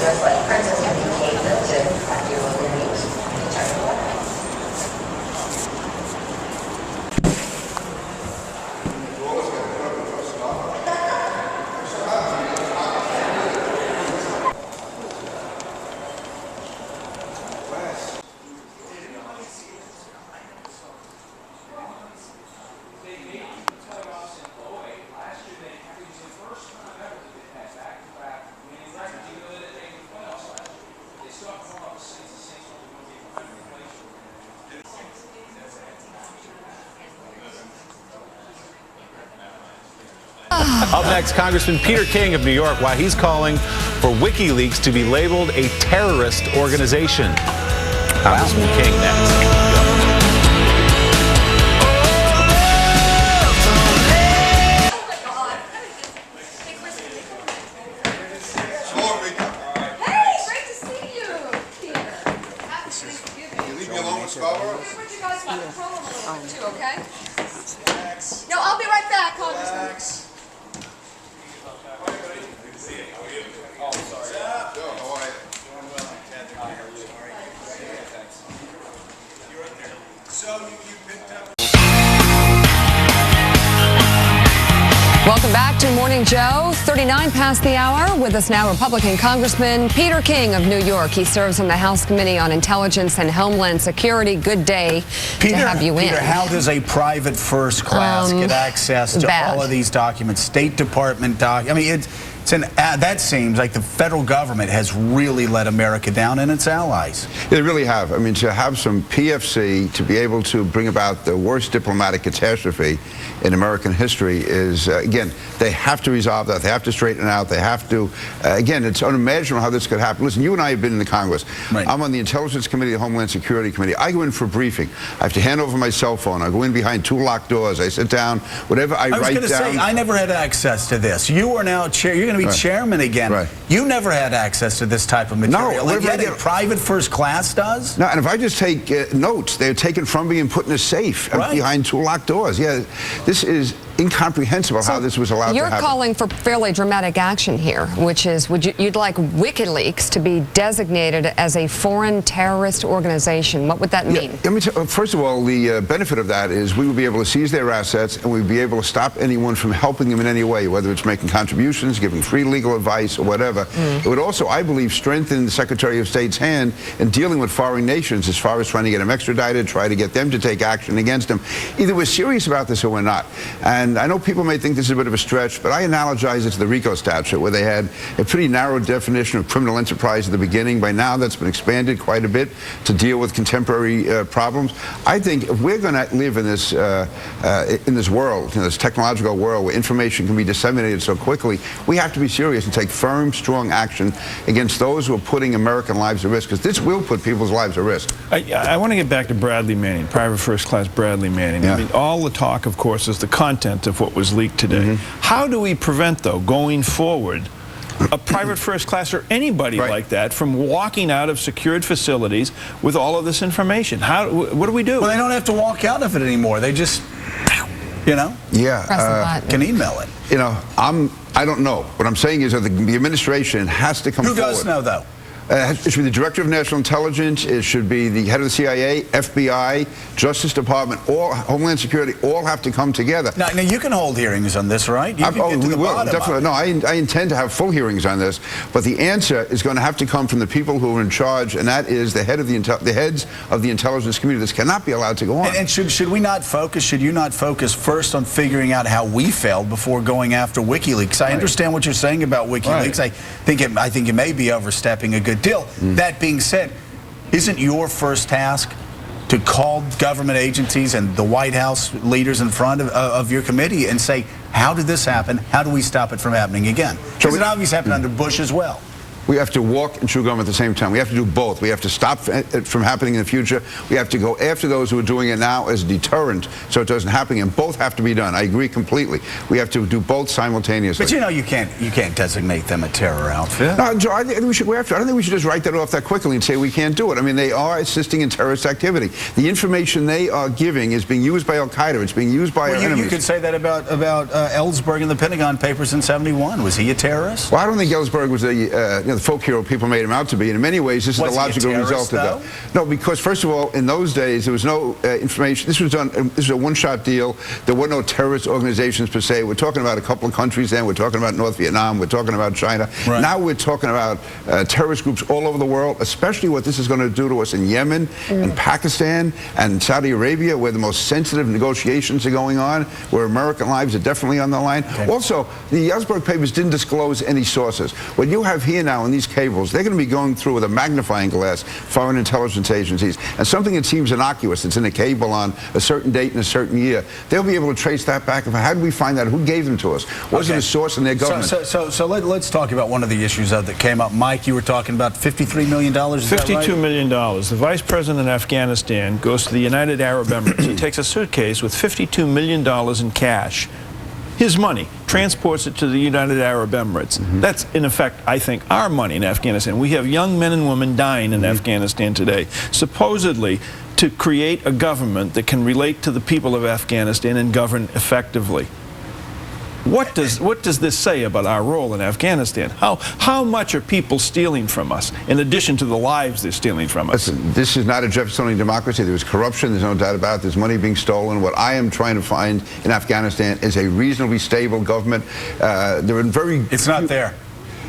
just like Princess can be catered to your needs. Determine Up next, Congressman Peter King of New York, why he's calling for WikiLeaks to be labeled a terrorist organization. Congressman King next. Okay? No, I'll be right back, Congressman. Welcome back to Morning Joe. 39 past the hour. With us now, Republican Congressman Peter King of New York. He serves on the House Committee on Intelligence and Homeland Security. Good day to have you in. Peter, how does a private first class get access to all of these documents? State Department documents. I mean, that seems like the federal government has really let America down and its allies. They really have. I mean, to have some PFC, to be able to bring about the worst diplomatic catastrophe in American history is, again, they have to resolve that. They have to straighten it out. They have to, again, it's unimaginable how this could happen. Listen, you and I have been in the Congress. Right. I'm on the Intelligence Committee, the Homeland Security Committee. I go in for a briefing. I have to hand over my cell phone. I go in behind 2 locked doors. I sit down. Whatever I write down. I was going to say, I never had access to this. You are now chair. You're going to be chairman again. Right. You never had access to this type of material. No, like a private first class does? No, and if I just take notes, they're taken from me and put in a safe behind 2 locked doors. Yeah, this is incomprehensible how this was allowed to happen. You're calling for fairly dramatic action here, which is you'd like WikiLeaks to be designated as a foreign terrorist organization. What would that mean? Let me first of all, the benefit of that is we would be able to seize their assets and we'd be able to stop anyone from helping them in any way, whether it's making contributions, giving free legal advice, or whatever. It would also, I believe, strengthen the Secretary of State's hand in dealing with foreign nations as far as trying to get them extradited, try to get them to take action against them. Either we're serious about this or we're not. And I know people may think this is a bit of a stretch, but I analogize it to the RICO statute, where they had a pretty narrow definition of criminal enterprise at the beginning. By now, that's been expanded quite a bit to deal with contemporary problems. I think if we're going to live in this world, in this technological world where information can be disseminated so quickly, we have to be serious and take firm, strong action against those who are putting American lives at risk, because this will put people's lives at risk. I want to get back to Bradley Manning, private first class Bradley Manning. I mean, all the talk, of course, is the content of what was leaked today. How do we prevent, though, going forward, a private first class or anybody like that from walking out of secured facilities with all of this information? What do we do? Well, they don't have to walk out of it anymore. They just, you know, can email it. You know, I don't know. What I'm saying is that the administration has to come forward. Who does know, though? It should be the Director of National Intelligence. It should be the head of the CIA, FBI, Justice Department, or Homeland Security. All have to come together. Now you can hold hearings on this, right? We will, definitely. No, I intend to have full hearings on this. But the answer is going to have to come from the people who are in charge, and that is the heads of the intelligence community. This cannot be allowed to go on. And should we not focus? Should you not focus first on figuring out how we failed before going after WikiLeaks? I understand what you're saying about WikiLeaks. I think it may be overstepping a good deal. That being said, isn't your first task to call government agencies and the White House leaders in front of your committee and say, how did this happen? How do we stop it from happening again? Because it obviously happened under Bush as well. We have to walk and chew gum at the same time. We have to do both. We have to stop it from happening in the future. We have to go after those who are doing it now as a deterrent so it doesn't happen. And both have to be done. I agree completely. We have to do both simultaneously. But you know, you can't designate them a terror outfit. No, Joe, I think we should go after it. I don't think we should just write that off that quickly and say we can't do it. I mean, they are assisting in terrorist activity. The information they are giving is being used by Al-Qaeda. It's being used by our enemies. You could say that about Ellsberg in the Pentagon Papers in '71. Was he a terrorist? Well, I don't think Ellsberg was a the folk hero people made him out to be. And in many ways, this is the logical result of that. No, because first of all, in those days, there was no information. This was done. This was a one-shot deal. There were no terrorist organizations per se. We're talking about a couple of countries then. We're talking about North Vietnam. We're talking about China. Right. Now we're talking about terrorist groups all over the world, especially what this is going to do to us in Yemen and Pakistan and Saudi Arabia, where the most sensitive negotiations are going on, where American lives are definitely on the line. Okay. Also, the Ellsberg papers didn't disclose any sources. What you have here now in these cables, they're going to be going through with a magnifying glass foreign intelligence agencies, and something that seems innocuous, it's in a cable on a certain date in a certain year, they'll be able to trace that back. How did we find that? Who gave them to us? Was it a source in their government? So let's talk about one of the issues that came up. Mike, you were talking about $53 million. Is that right? $52 million. The vice president of Afghanistan goes to the United Arab Emirates. He takes a suitcase with $52 million in cash, his money, transports it to the United Arab Emirates. That's, in effect, I think, our money in Afghanistan. We have young men and women dying in Afghanistan today, supposedly to create a government that can relate to the people of Afghanistan and govern effectively. What does this say about our role in Afghanistan? How much are people stealing from us, in addition to the lives they're stealing from us? Listen, this is not a Jeffersonian democracy. There is corruption. There's no doubt about it. There's money being stolen. What I am trying to find in Afghanistan is a reasonably stable government. It's not there.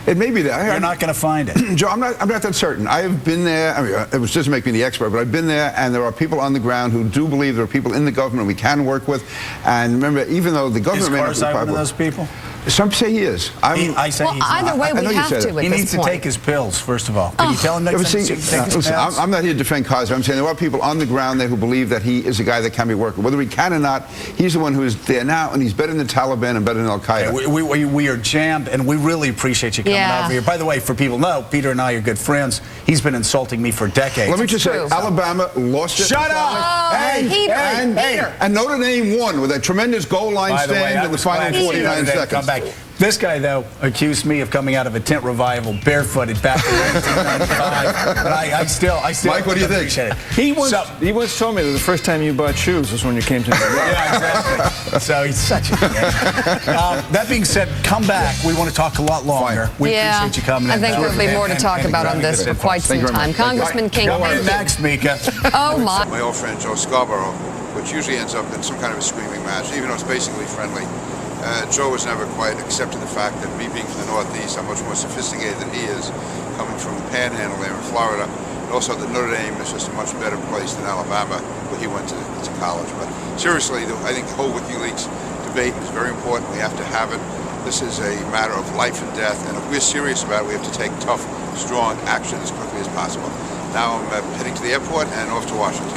It may be there. You're not going to find it. Joe, I'm not that certain. I have been there. I mean, it was just to make me the expert, but I've been there, and there are people on the ground who do believe there are people in the government we can work with. And remember, even though the government may not be Karzai one of popular, those people? some say he is. I say he's either not. way, we have to at this point. He needs to take his pills, first of all. Can you tell him next time to take his Listen, pills? I'm not here to defend Karzai. I'm saying there are people on the ground there who believe that he is a guy that can be worked with. Whether he can or not, he's the one who is there now, and he's better than the Taliban and better than Al-Qaeda. We are jammed, and we really appreciate you coming over here. By the way, for people who know, Peter and I are good friends. He's been insulting me for decades. Let me just say, Alabama lost it. Shut up! And Notre Dame won with a tremendous goal line stand in the final 49 seconds. Come back. This guy, though, accused me of coming out of a tent revival barefooted back in 1995. But I still Mike, what do you think? He once told me that the first time you bought shoes was when you came to New York. Yeah, exactly. So he's such a That being said, come back. We want to talk a lot longer. We appreciate you coming in. I think there'll be more to talk about on this for quite some time. Congressman King, thank you. Next, Mika. Oh, my. My old friend Joe Scarborough, which usually ends up in some kind of a screaming match, even though it's basically friendly. Joe was never quite accepting the fact that me being from the Northeast, I'm much more sophisticated than he is, coming from the Panhandle there in Florida. And also that Notre Dame is just a much better place than Alabama, where he went to college. But seriously, I think the whole WikiLeaks debate is very important. We have to have it. This is a matter of life and death, and if we're serious about it, we have to take tough, strong action as quickly as possible. Now I'm heading to the airport and off to Washington.